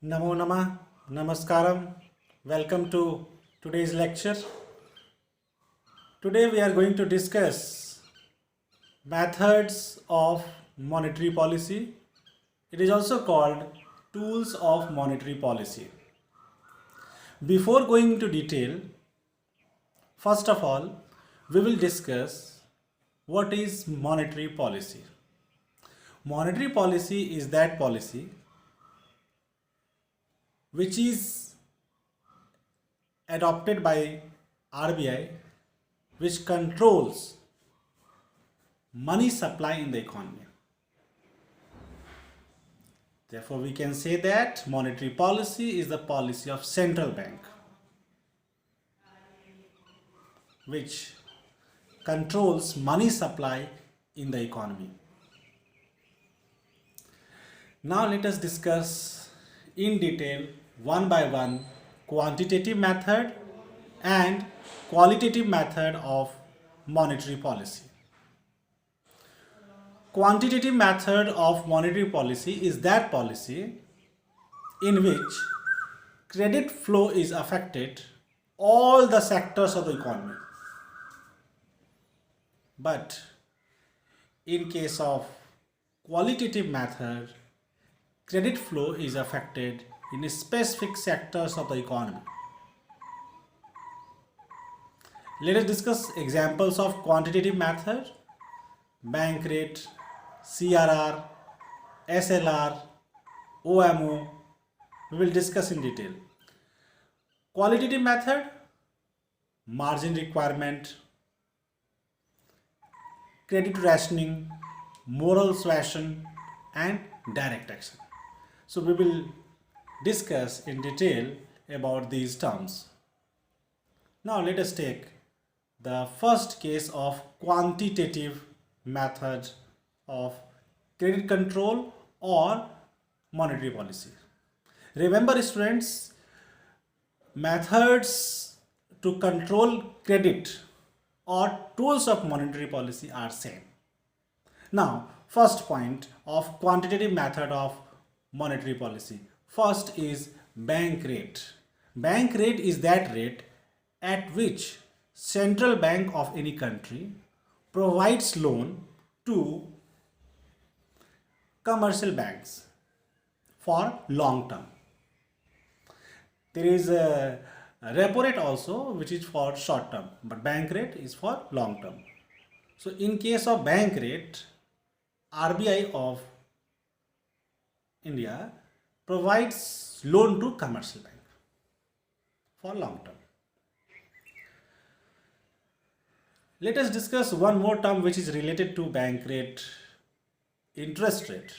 Namo Namah, Namaskaram. Welcome to today's lecture. Today we are going to discuss methods of monetary policy. It is also called tools of monetary policy. Before going into detail, first of all, we will discuss what is monetary policy. Monetary policy is that policy which is adopted by RBI, which controls money supply in the economy. Therefore, we can say that monetary policy is the policy of central bank, which controls money supply in the economy. Now let us discuss in detail one by one quantitative method and qualitative method of monetary policy. Quantitative method of monetary policy is that policy in which credit flow is affected all the sectors of the economy. But in case of qualitative method, credit flow is affected in specific sectors of the economy. Let us discuss examples of quantitative method: bank rate, CRR, SLR, OMO. We will discuss in detail. Qualitative method: margin requirement, credit rationing, moral suasion, and direct action. So we will discuss in detail about these terms. Now let us take the first case of quantitative method of credit control or monetary policy. Remember students, methods to control credit or tools of monetary policy are same. Now, first point of quantitative method of monetary policy. First is bank rate. Bank rate is that rate at which central bank of any country provides loan to commercial banks for long term. There is a repo rate also, which is for short term, but bank rate is for long term. So in case of bank rate, RBI of India provides loan to commercial bank for long term. Let us discuss one more term which is related to bank rate: interest rate.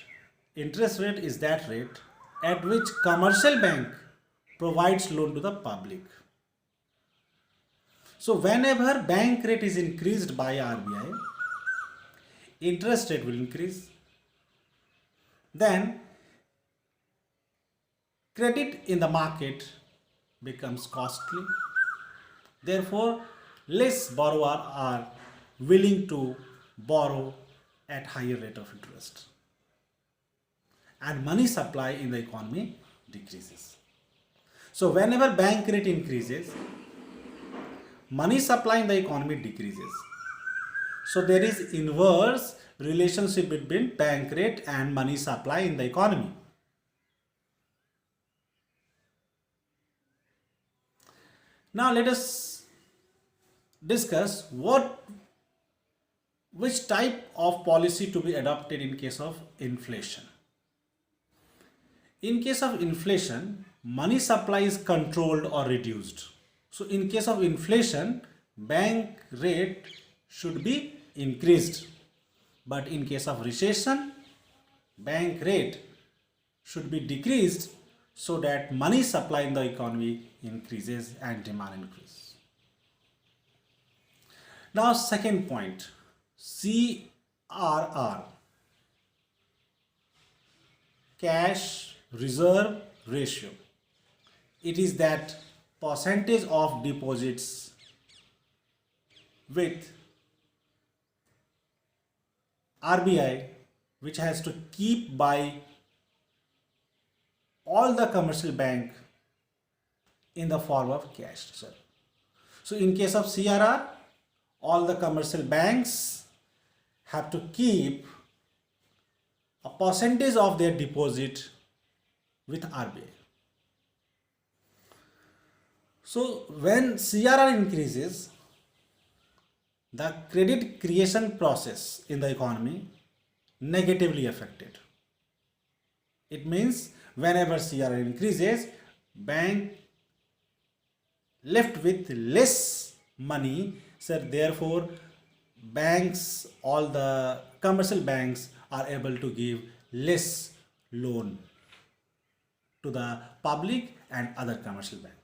Interest rate is that rate at which commercial bank provides loan to the public. So whenever bank rate is increased by RBI, interest rate will increase. Then credit in the market becomes costly. Therefore, less borrowers are willing to borrow at higher rate of interest, and money supply in the economy decreases. So whenever bank rate increases, money supply in the economy decreases. So there is inverse relationship between bank rate and money supply in the economy. Now let us discuss which type of policy to be adopted in case of inflation. In case of inflation, money supply is controlled or reduced. So in case of inflation, bank rate should be increased. But in case of recession, bank rate should be decreased so that money supply in the economy increases and demand increases. Now second point, CRR, cash reserve ratio. It is that percentage of deposits with RBI which has to keep by all the commercial bank in the form of cash reserve. So in case of CRR, all the commercial banks have to keep a percentage of their deposit with RBI. So when CRR increases, the credit creation process in the economy negatively affected. It means whenever CRR increases, bank left with less money, so therefore banks, all the commercial banks are able to give less loan to the public and other commercial banks.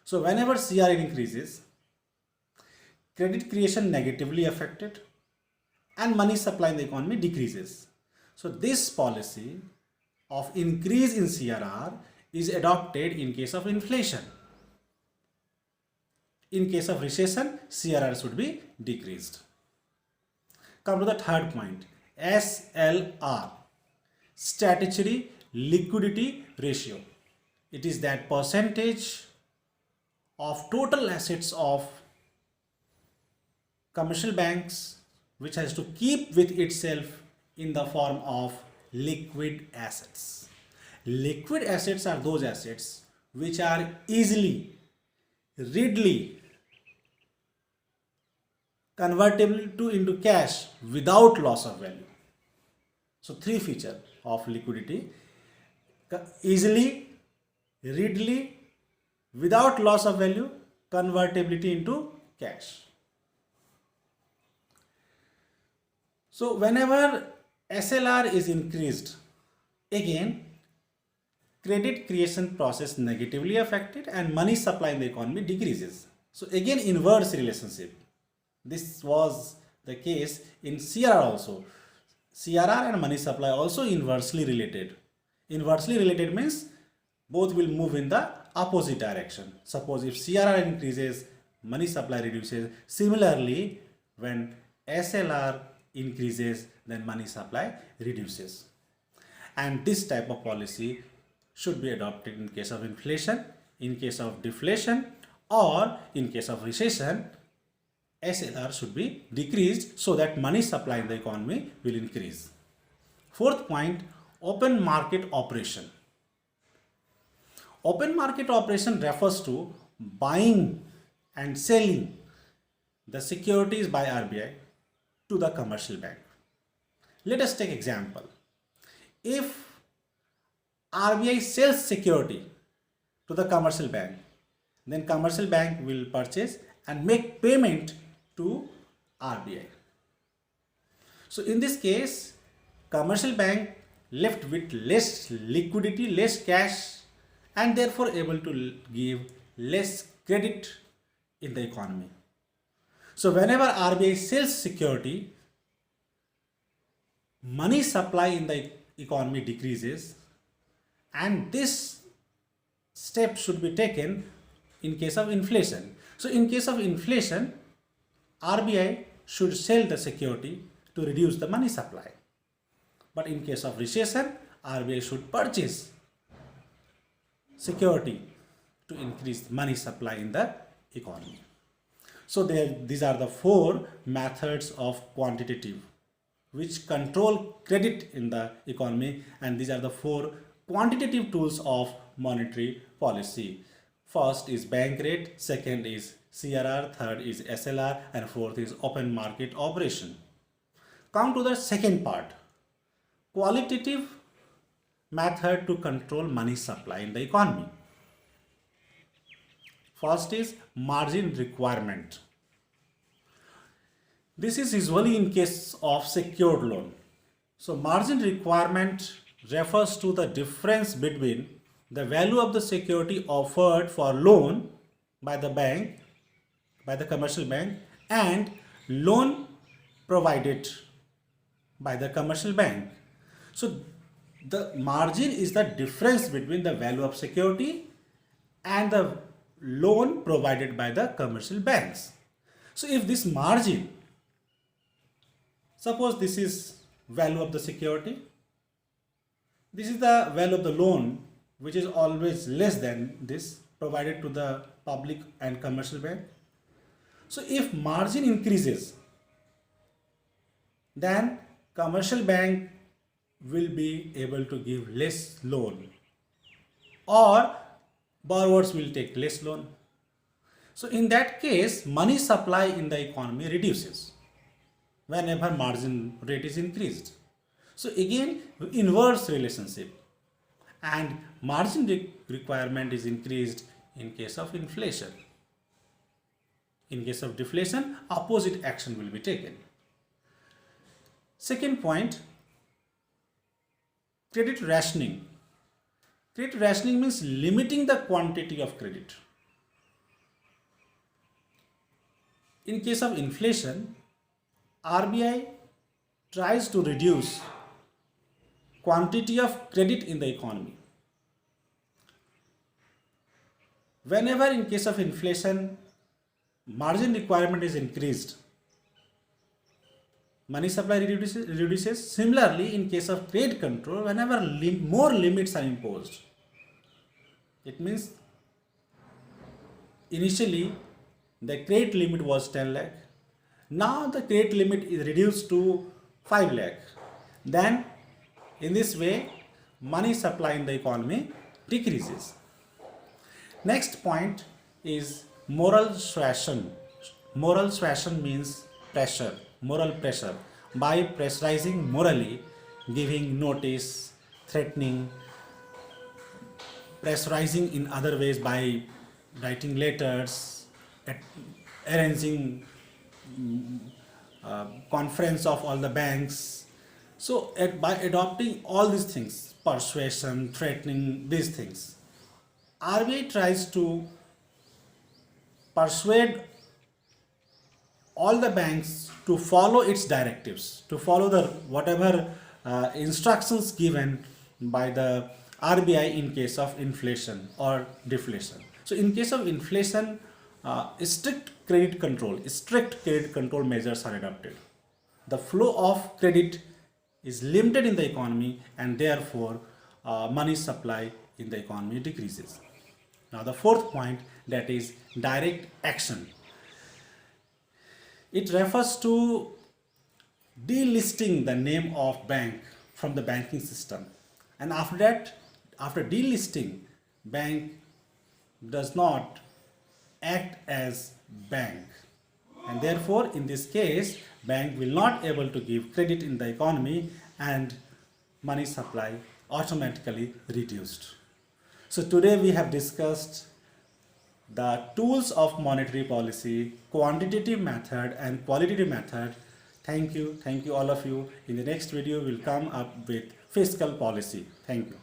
So whenever CRR increases, credit creation negatively affected and money supply in the economy decreases. So this policy of increase in CRR is adopted in case of inflation. In case of recession, CRR should be decreased. Come to the third point, SLR, statutory liquidity ratio. It is that percentage of total assets of commercial banks which has to keep with itself in the form of liquid assets. Liquid assets are those assets which are easily, readily convertible into cash without loss of value. So three features of liquidity: easily, readily, without loss of value, convertibility into cash. So whenever SLR is increased, again credit creation process negatively affected and money supply in the economy decreases. So again inverse relationship. This was the case in CRR also. CRR and money supply also inversely related. Inversely related means both will move in the opposite direction. Suppose if CRR increases, money supply reduces. Similarly, when SLR increases, then money supply reduces. And this type of policy should be adopted in case of inflation, in case of deflation, or in case of recession. SLR should be decreased so that money supply in the economy will increase. Fourth point, open market operation. Open market operation refers to buying and selling the securities by RBI to the commercial bank. Let us take example. If RBI sells security to the commercial bank, then commercial bank will purchase and make payment to RBI. So in this case, commercial bank left with less liquidity, less cash, and therefore able to give less credit in the economy. So whenever RBI sells security, money supply in the economy decreases, and this step should be taken in case of inflation. So in case of inflation, RBI should sell the security to reduce the money supply. But in case of recession, RBI should purchase security to increase money supply in the economy. So these are the four methods of quantitative which control credit in the economy, and these are the four quantitative tools of monetary policy. First is bank rate, second is CRR, third is SLR, and fourth is open market operation. Come to the second part, qualitative method to control money supply in the economy. First is margin requirement. This is usually in case of secured loan. So margin requirement refers to the difference between the value of the security offered for loan by the bank, by the commercial bank, and loan provided by the commercial bank. So the margin is the difference between the value of security and the loan provided by the commercial banks. So if this margin, suppose this is value of the security, this is the value of the loan which is always less than this provided to the public and commercial bank. So if margin increases, then commercial bank will be able to give less loan, or borrowers will take less loan. So in that case, money supply in the economy reduces whenever margin rate is increased. So again, inverse relationship, and margin requirement is increased in case of inflation. In case of deflation, opposite action will be taken. Second point, credit rationing. Credit rationing means limiting the quantity of credit. In case of inflation, RBI tries to reduce quantity of credit in the economy. Whenever in case of inflation, margin requirement is increased, money supply reduces. Similarly, in case of credit control, whenever more limits are imposed, it means initially the credit limit was 10 lakh. Now the credit limit is reduced to 5 lakh. Then in this way, money supply in the economy decreases. Next point is moral suasion. Moral suasion means pressure, moral pressure. By pressurizing morally, giving notice, threatening, pressurizing in other ways by writing letters, arranging conference of all the banks. So by adopting all these things, persuasion, threatening, these things, RBI tries to persuade all the banks to follow its directives, to follow the whatever instructions given by the RBI in case of inflation or deflation. So in case of inflation, strict credit control measures are adopted. The flow of credit is limited in the economy, and therefore money supply in the economy decreases. Now the fourth point, that is direct action. It refers to delisting the name of bank from the banking system, and after that, after delisting, bank does not act as bank, and therefore in this case bank will not able to give credit in the economy, and money supply automatically reduced. So today we have discussed the tools of monetary policy, quantitative method and qualitative method. Thank you all of you. In the next video we'll come up with fiscal policy. Thank you.